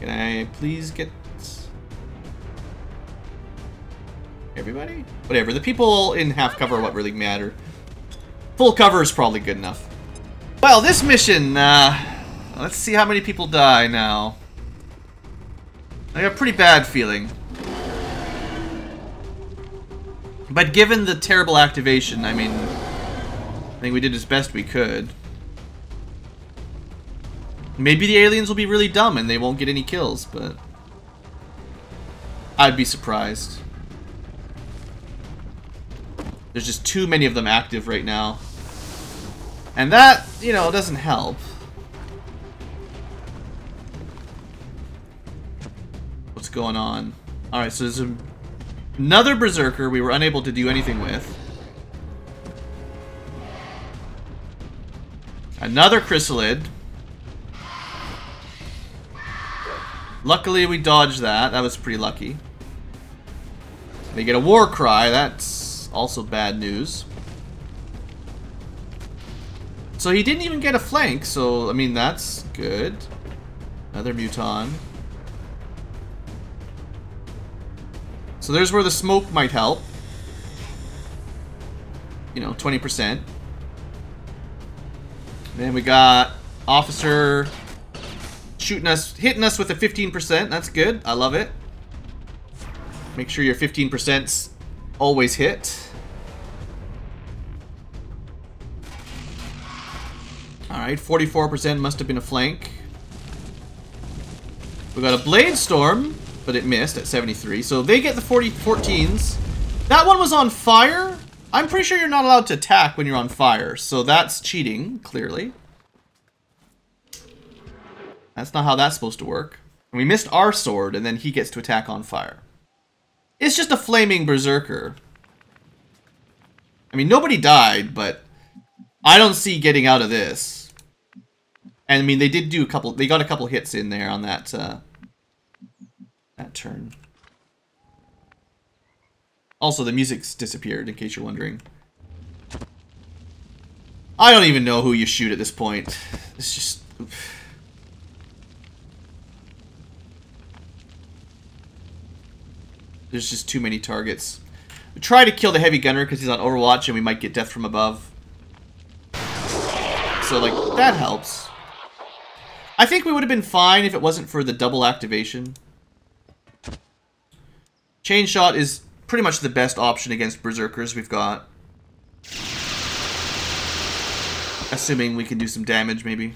Can I please get everybody? Whatever, the people in half cover are what really matter. Full cover is probably good enough. Well, this mission, let's see how many people die now. I got a pretty bad feeling. But given the terrible activation, I mean, I think we did as best we could. Maybe the aliens will be really dumb and they won't get any kills, but I'd be surprised. There's just too many of them active right now. And that, you know, doesn't help. What's going on? Alright, so there's another Berserker we were unable to do anything with. Another Chrysalid. Luckily we dodged that. That was pretty lucky. They get a war cry. That's also bad news. So he didn't even get a flank, so I mean that's good. Another Muton. So there's where the smoke might help. You know, 20%. Then we got Officer shooting us, hitting us with a 15%. That's good. I love it. Make sure your 15%'s always hit. Alright, 44% must have been a flank. We got a Blade Storm, but it missed at 73. So they get the 14s. That one was on fire. I'm pretty sure you're not allowed to attack when you're on fire. So that's cheating, clearly. That's not how that's supposed to work. And we missed our sword, and then he gets to attack on fire. It's just a flaming Berserker. I mean, nobody died, but I don't see getting out of this. And I mean, they did do a couple. They got a couple hits in there on that that turn. Also, the music's disappeared, in case you're wondering. I don't even know who you shoot at this point. It's just. Oof. There's just too many targets. We try to kill the heavy gunner because he's on Overwatch and we might get death from above. So, like, that helps. I think we would have been fine if it wasn't for the double activation. Chain Shot is pretty much the best option against Berserkers we've got. Assuming we can do some damage, maybe.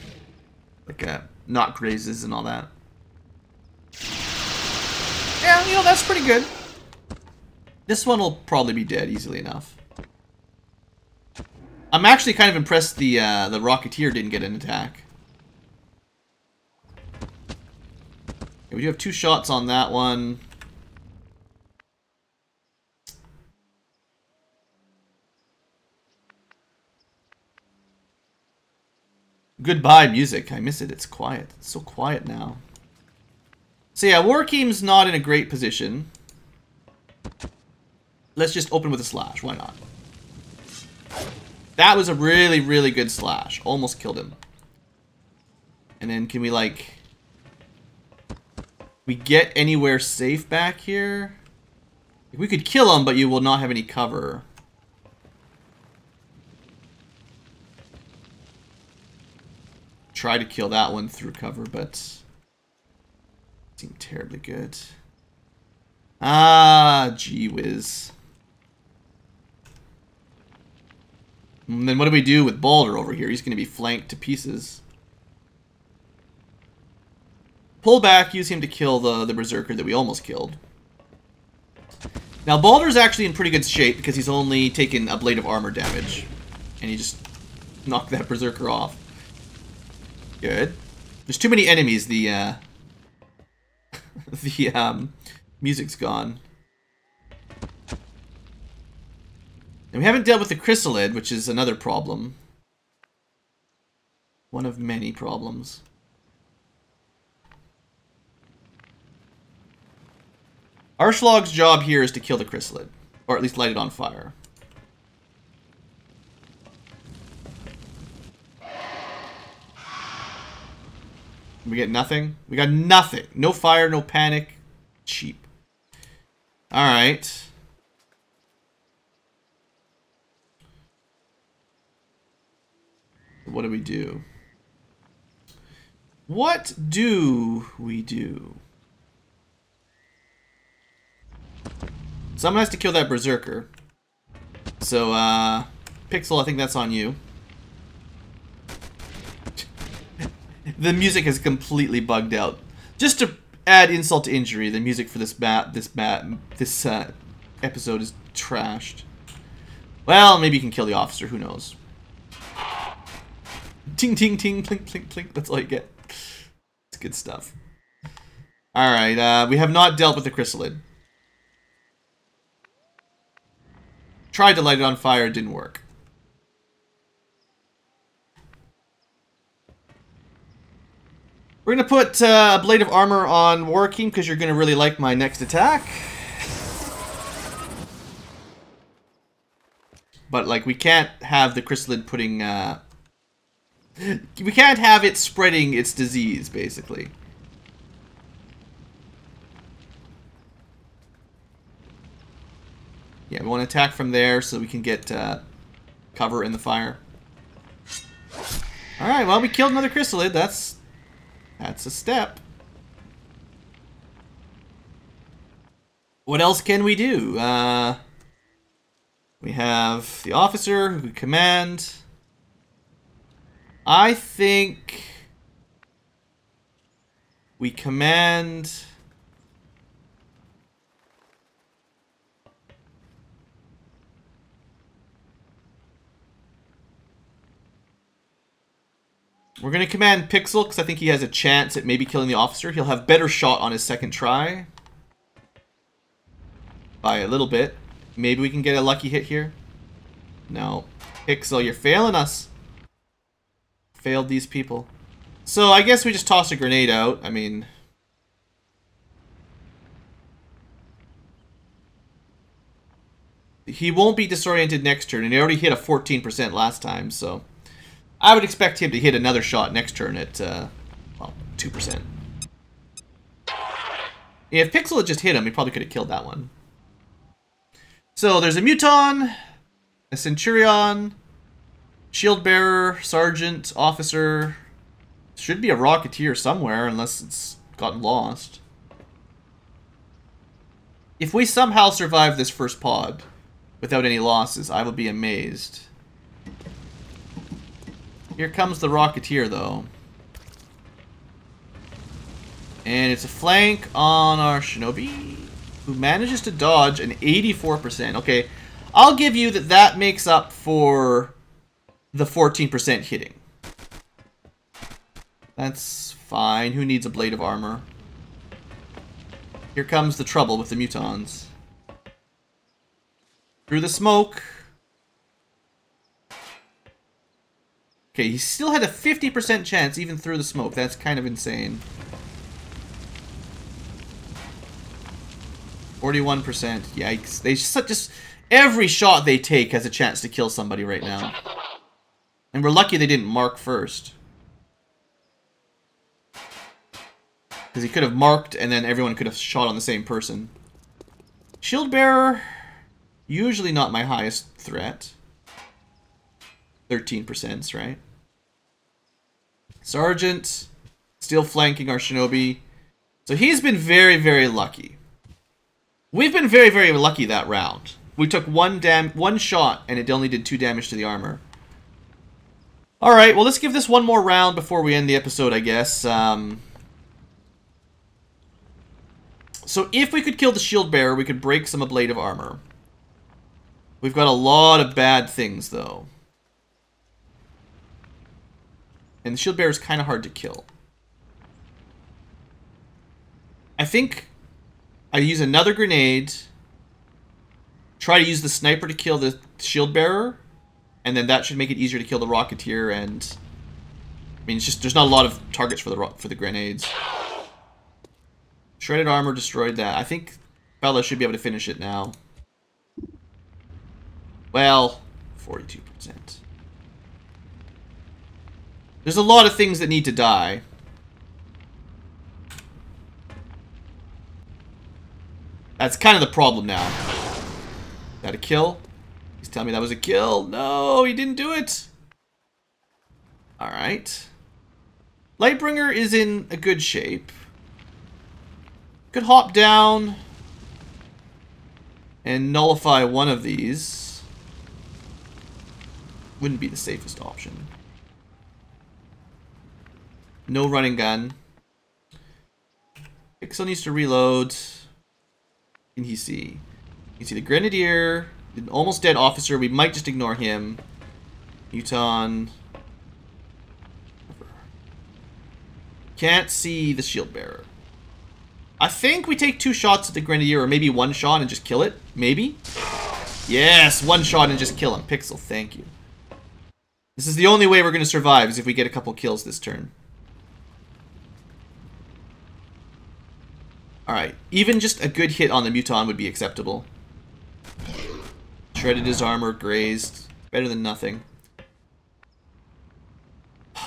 Like, not grazes and all that. Yeah, you know, that's pretty good. This one will probably be dead easily enough. I'm actually kind of impressed the Rocketeer didn't get an attack. Okay, we do have 2 shots on that one. Goodbye, music. I miss it. It's quiet. It's so quiet now. So yeah, Warkeem's not in a great position. Let's just open with a slash. Why not? That was a really, really good slash. Almost killed him. And then can we, like... we get anywhere safe back here? We could kill him, but you will not have any cover. Try to kill that one through cover, but... seemed terribly good. Ah, gee whiz. And then what do we do with Balder over here? He's going to be flanked to pieces. Pull back, use him to kill the Berserker that we almost killed. Now, Balder's actually in pretty good shape because he's only taken a blade of armor damage. And he just knocked that Berserker off. Good. There's too many enemies. The music's gone. And we haven't dealt with the Chrysalid, which is another problem. One of many problems. Arschlog's job here is to kill the Chrysalid. Or at least light it on fire. We get nothing? We got nothing. No fire, no panic. Cheap. Alright. What do we do? What do we do? Someone has to kill that Berserker. So, Pixel, I think that's on you. The music is completely bugged out. Just to add insult to injury, the music for this episode is trashed. Well, maybe you can kill the officer. Who knows? Ting, ting, ting, plink, plink, plink. That's all you get. It's good stuff. Alright, we have not dealt with the Chrysalid. Tried to light it on fire, it didn't work. We're going to put a blade of armor on Warkeem because you're going to really like my next attack. But, like, we can't have the Chrysalid putting... we can't have it spreading its disease, basically. Yeah, we want to attack from there so we can get cover in the fire. Alright, well, we killed another Chrysalid. That's a step. What else can we do? We have the officer who could command. I think we command... We're going to command Pixel because I think he has a chance at maybe killing the officer. He'll have better shot on his second try. By a little bit. Maybe we can get a lucky hit here. No. Pixel, you're failing us. Failed these people. So I guess we just toss a grenade out. I mean... he won't be disoriented next turn, and he already hit a 14% last time, so... I would expect him to hit another shot next turn at, well, 2%. If Pixel had just hit him, he probably could have killed that one. So there's a Muton, a Centurion, Shield Bearer, Sergeant, Officer. Should be a Rocketeer somewhere, unless it's gotten lost. If we somehow survive this first pod without any losses, I will be amazed. Here comes the Rocketeer, though. And it's a flank on our Shinobi. who manages to dodge an 84%. Okay, I'll give you that that makes up for the 14% hitting. That's fine. Who needs a blade of armor? Here comes the trouble with the mutons. Through the smoke. Okay, he still had a 50% chance even through the smoke. That's kind of insane. 41%. Yikes. They just every shot they take has a chance to kill somebody right now. And we're lucky they didn't mark first. Because he could have marked and then everyone could have shot on the same person. Shield bearer, usually not my highest threat. 13%, right? Sergeant, still flanking our shinobi. So he's been very, very lucky. We've been very, very lucky that round. We took one shot and it only did 2 damage to the armor. Alright, well let's give this one more round before we end the episode, I guess. So if we could kill the shield bearer, we could break some blade of armor. We've got a lot of bad things, though. And the shield bearer is kind of hard to kill. I think I use another grenade. Try to use the sniper to kill the shield bearer. And then that should make it easier to kill the rocketeer. And I mean, it's just there's not a lot of targets for the grenades. Shredded armor destroyed that. I think Bella should be able to finish it now. Well, 42%. There's a lot of things that need to die. That's kind of the problem now. That a kill? He's telling me that was a kill. No, he didn't do it. Alright. Lightbringer is in a good shape. Could hop down and nullify one of these. Wouldn't be the safest option. No running gun. Pixel needs to reload. What can he see? You can see the Grenadier, an almost dead officer. We might just ignore him. Muton. Can't see the shield bearer. I think we take 2 shots at the Grenadier, or maybe 1 shot and just kill it. Maybe? Yes, 1 shot and just kill him. Pixel, thank you. This is the only way we're going to survive, is if we get a couple kills this turn. Alright, even just a good hit on the Muton would be acceptable. Shredded his armor, grazed. Better than nothing.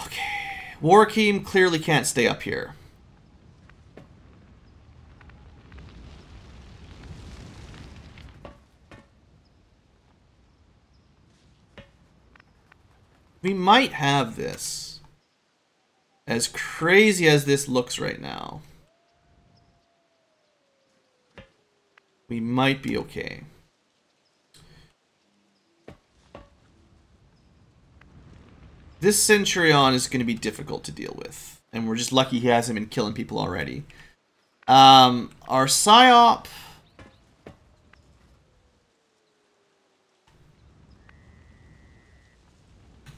Okay. Warkeem clearly can't stay up here. We might have this. As crazy as this looks right now. We might be okay. This Centurion is going to be difficult to deal with. And we're just lucky he hasn't been killing people already. Our Psyop...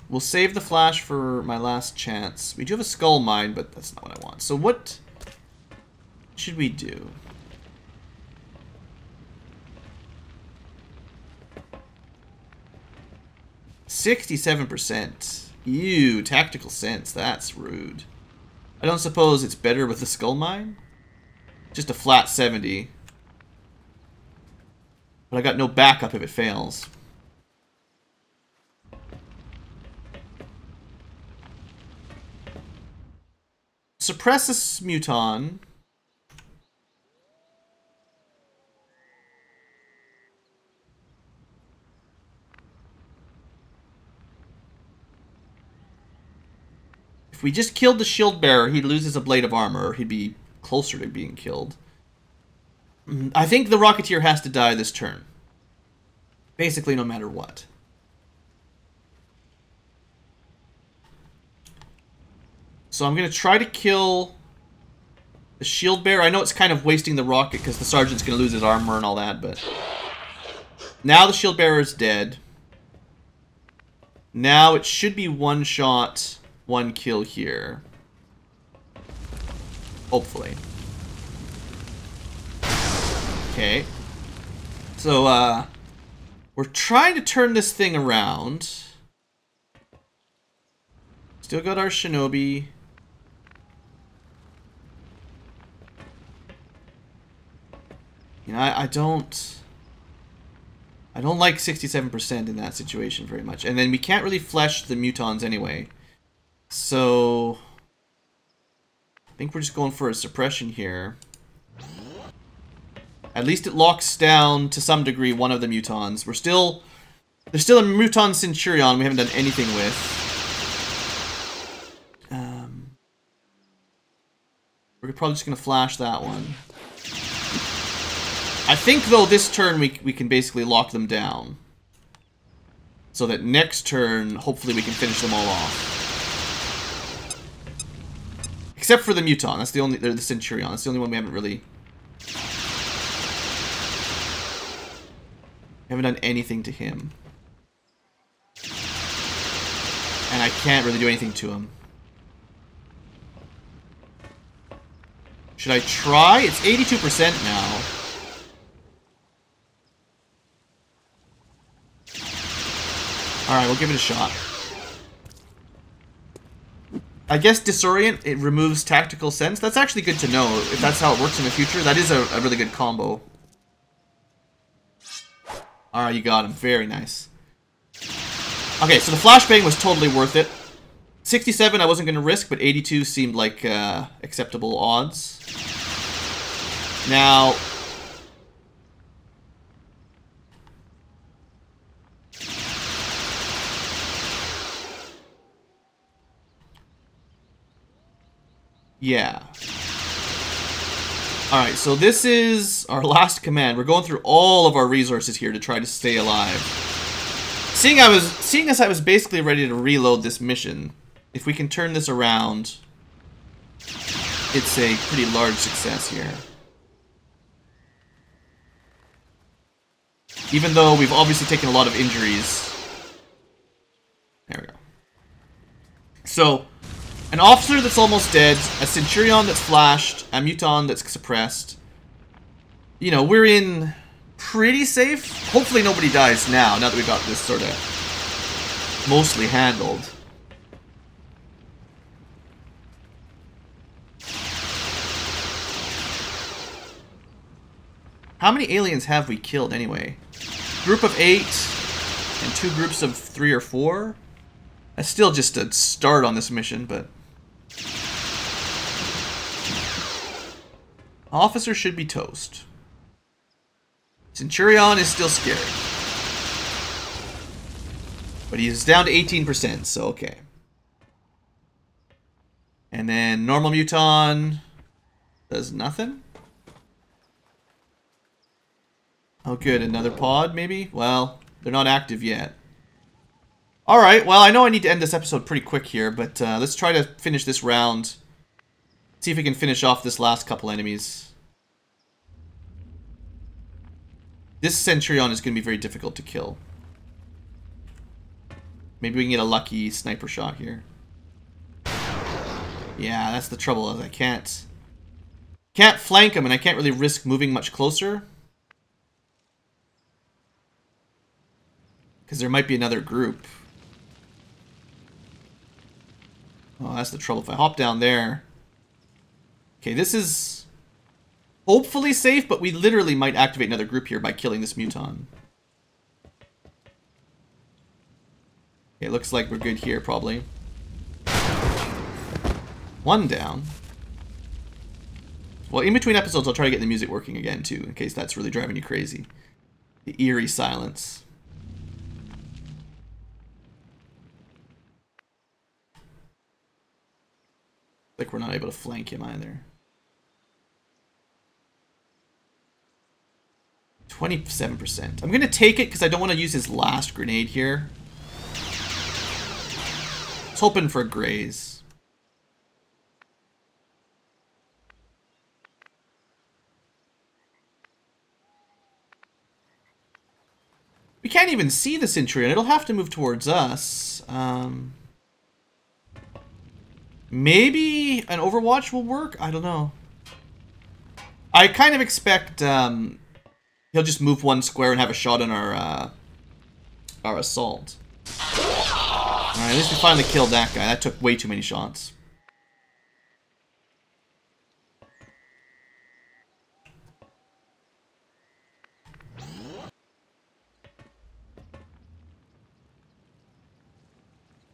We'll save the flash for my last chance. We do have a skull mine, but that's not what I want. So what should we do? %67%. Ew, tactical sense. That's rude. I don't suppose it's better with the skull mine? Just a flat 70. But I got no backup if it fails. Suppress this Muton. If we just killed the shield bearer, he'd lose a blade of armor. He'd be closer to being killed. I think the Rocketeer has to die this turn. Basically, no matter what. So I'm going to try to kill The shield bearer, I know it's kind of wasting the rocket because the sergeant's going to lose his armor and all that, but... Now the shield bearer is dead. Now it should be one shot, one kill here. Hopefully. Okay. So, we're trying to turn this thing around. Still got our shinobi. You know, I don't like 67% in that situation very much. And then we can't really flesh the mutons anyway. So I think we're just going for a suppression here. At least it locks down to some degree one of the mutons. There's still a muton centurion we haven't done anything with. We're probably just gonna flash that one. I think, though, this turn we can basically lock them down. So that next turn, hopefully we can finish them all off. Except for the Muton. That's the only... the Centurion. That's the only one we haven't really... We haven't done anything to him. And I can't really do anything to him. Should I try? It's 82% now. Alright, we'll give it a shot. I guess Disorient, it removes Tactical Sense. That's actually good to know. If that's how it works in the future, that is a really good combo. Alright, you got him. Very nice. Okay, so the flashbang was totally worth it. 67 I wasn't going to risk, but 82 seemed like acceptable odds. Now... Yeah. Alright, so this is our last command. We're going through all of our resources here to try to stay alive. Seeing as I was basically ready to reload this mission, if we can turn this around, it's a pretty large success here. Even though we've obviously taken a lot of injuries. There we go. So, an officer that's almost dead, a Centurion that's flashed, a Muton that's suppressed. You know, we're in pretty safe. Hopefully nobody dies now that we've got this sort of mostly handled. How many aliens have we killed anyway? Group of 8 and 2 groups of 3 or 4? That's still just a start on this mission, but... Officer should be toast. Centurion is still scary. But he's down to 18%, so okay. And then normal Muton does nothing. Oh good, another pod maybe? Well, they're not active yet. Alright, well I know I need to end this episode pretty quick here, but let's try to finish this round. See if we can finish off this last couple enemies. This Centurion is going to be very difficult to kill. Maybe we can get a lucky sniper shot here. Yeah, that's the trouble, is I can't flank him, and I can't really risk moving much closer. Because there might be another group. Oh, that's the trouble. If I hop down there... Okay, this is hopefully safe, but we literally might activate another group here by killing this Muton. Okay, looks like we're good here, probably. One down. Well, in between episodes, I'll try to get the music working again, too, in case that's really driving you crazy. The eerie silence. Like we're not able to flank him either. 27%. I'm going to take it because I don't want to use his last grenade here. I was hoping for a graze. We can't even see the Centurion. It'll have to move towards us. Maybe an Overwatch will work? I don't know. I kind of expect he'll just move one square and have a shot on our assault. Alright, at least we finally killed that guy. That took way too many shots.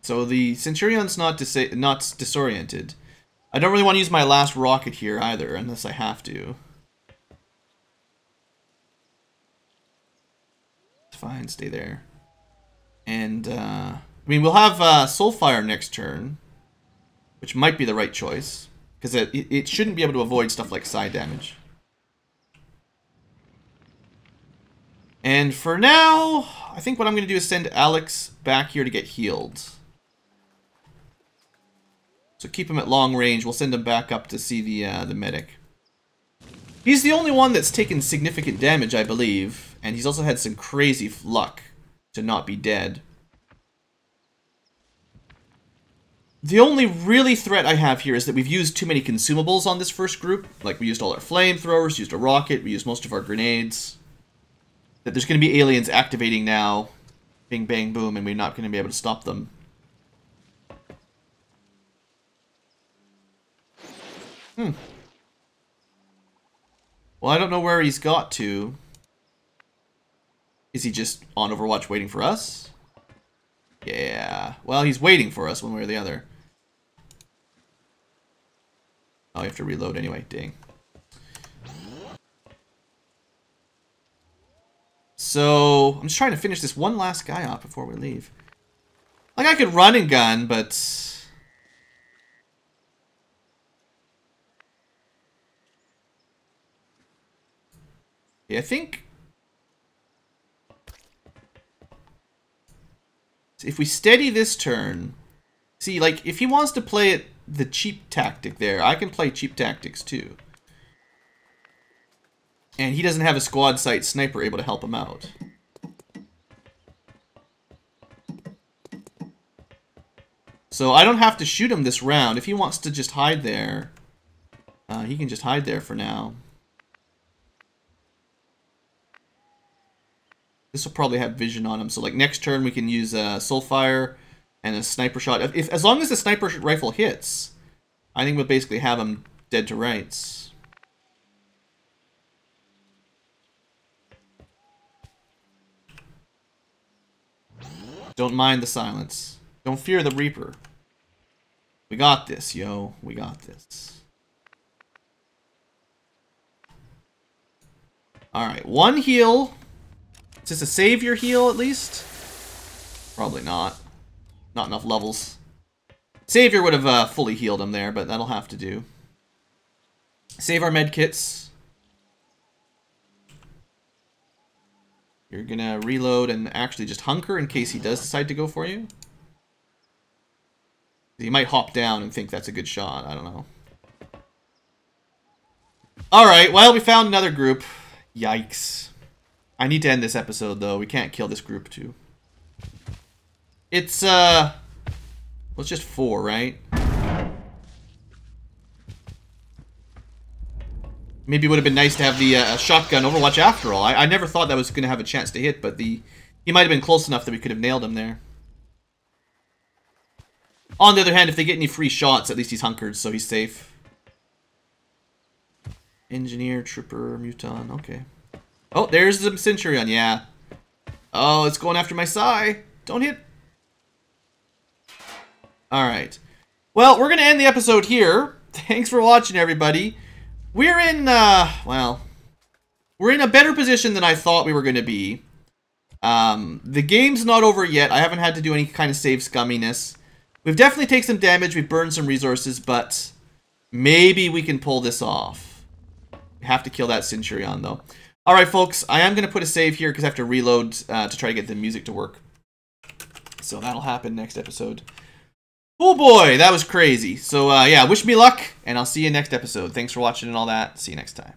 So the Centurion's not disoriented. I don't really want to use my last rocket here either, unless I have to. It's fine, stay there. And, I mean, we'll have Soulfire next turn, which might be the right choice, because it shouldn't be able to avoid stuff like side damage. And for now, I think what I'm going to do is send Alex back here to get healed. So keep him at long range. We'll send him back up to see the medic. He's the only one that's taken significant damage, I believe. And he's also had some crazy luck to not be dead. The only really threat I have here is that we've used too many consumables on this first group. Like, we used all our flamethrowers, used a rocket, we used most of our grenades. That there's going to be aliens activating now. Bing, bang, boom, and we're not going to be able to stop them. Well, I don't know where he's got to. Is he just on Overwatch waiting for us? Yeah. Well, he's waiting for us one way or the other. Oh, you have to reload anyway. Dang. So, I'm just trying to finish this one last guy off before we leave. Like, I could run and gun, but... yeah, I think if we steady this turn, see, like, if he wants to play it the cheap tactic there, I can play cheap tactics too. And he doesn't have a squad sight sniper able to help him out. So I don't have to shoot him this round. If he wants to just hide there, he can just hide there for now. This will probably have vision on him. So like next turn we can use a Soulfire and a sniper shot. As long as the sniper rifle hits, I think we'll basically have him dead to rights. Don't mind the silence. Don't fear the Reaper. We got this, yo. We got this. Alright, one heal. Is this a savior heal, at least? Probably not. Not enough levels. Savior would have fully healed him there, but that'll have to do. Save our medkits. You're gonna reload and actually just hunker in case he does decide to go for you. He might hop down and think that's a good shot. I don't know. Alright, well, we found another group. Yikes. I need to end this episode, though. We can't kill this group, too. It's, well, it's just 4, right? Maybe it would have been nice to have the shotgun Overwatch after all. I never thought that was going to have a chance to hit, but he might have been close enough that we could have nailed him there. On the other hand, if they get any free shots, at least he's hunkered, so he's safe. Engineer, Trooper, Muton, okay. Oh, there's the Centurion, yeah. Oh, it's going after my Psy. Don't hit. Alright. Well, we're going to end the episode here. Thanks for watching, everybody. We're in, well, we're in a better position than I thought we were going to be. The game's not over yet. I haven't had to do any kind of save scumminess. We've definitely taken some damage. We've burned some resources, but maybe we can pull this off. We have to kill that Centurion, though. Alright, folks, I am going to put a save here because I have to reload to try to get the music to work. So that'll happen next episode. Oh boy, that was crazy. So, yeah, wish me luck, and I'll see you next episode. Thanks for watching and all that. See you next time.